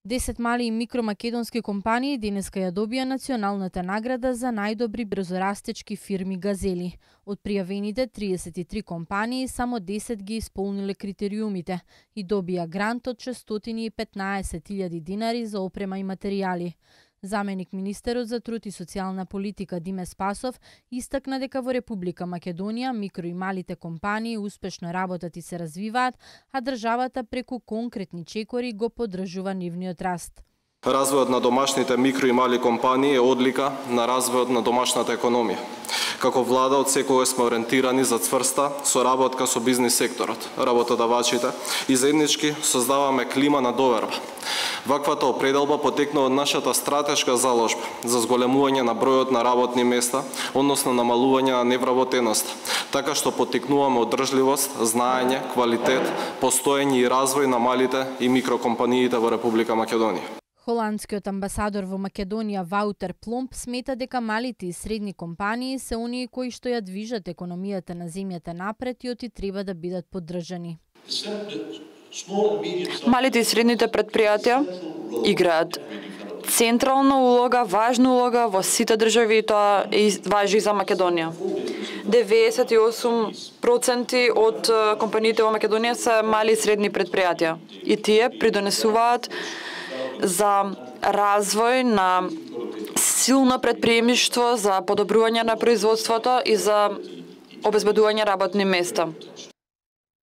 10 мали и микромакедонски компании денеска ја добија националната награда за најдобри брзорастечки фирми Газели. Од пријавените 33 компании, само 10 ги исполниле критериумите и добија грант од 615.000 динари за опрема и материјали. Заменик министерот за труд и социјална политика Диме Спасов истакна дека во Република Македонија микро и малите компании успешно работат и се развиваат, а државата преку конкретни чекори го поддржува нивниот раст. Развојот на домашните микро и мали компании е одлика на развојот на домашната економија. Како влада од секогаш сме ориентирани за цврста соработка со бизнис секторот, работодавачите и заеднички создаваме клима на доверба. Ваквата определба потекна од нашата стратешка заложба за зголемување на бројот на работни места, односно намалување на невработеноста, така што потекнуваме одржливост, знаење, квалитет, постоење и развој на малите и микрокомпаниите во Република Македонија. Холандскиот амбасадор во Македонија Ваутер Пломп смета дека малите и средни компании се оние кои што ја движат економијата на земјата напред и оти треба да бидат поддржани. Малите и средните предпријатија играат централна улога, важна улога во сите држави и тоа важи и за Македонија. 98% од компаниите во Македонија се мали и средни предпријатија и тие придонесуваат за развој на силно предприемништво, за подобрување на производството и за обезбедување работни места.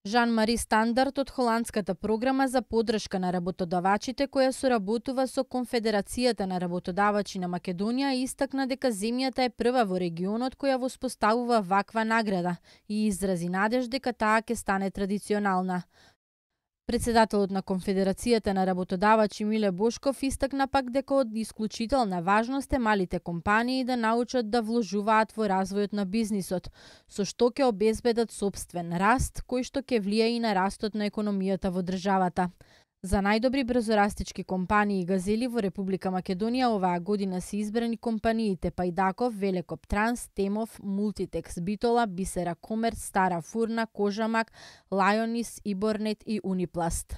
Жан-Мари Стандарт од Холандската програма за поддршка на работодавачите, која соработува со Конфедерацијата на работодавачи на Македонија, истакна дека земјата е прва во регионот која воспоставува ваква награда и изрази надеж дека таа ќе стане традиционална. Председателот на Конфедерацијата на работодавачи Миле Бошков истакна пак дека од исклучителна важност е малите компании да научат да вложуваат во развојот на бизнисот, со што ќе обезбедат сопствен раст, кој што ќе влие и на растот на економијата во државата. За најдобри брзорастечки компании Газели во Република Македонија оваа година се избрани компаниите Пајдаков, Велекоп Транс, Темов, Мултитекс Битола, Бисера Комерц, Стара Фурна, Кожамак, Лајонис, Иборнет и Унипласт.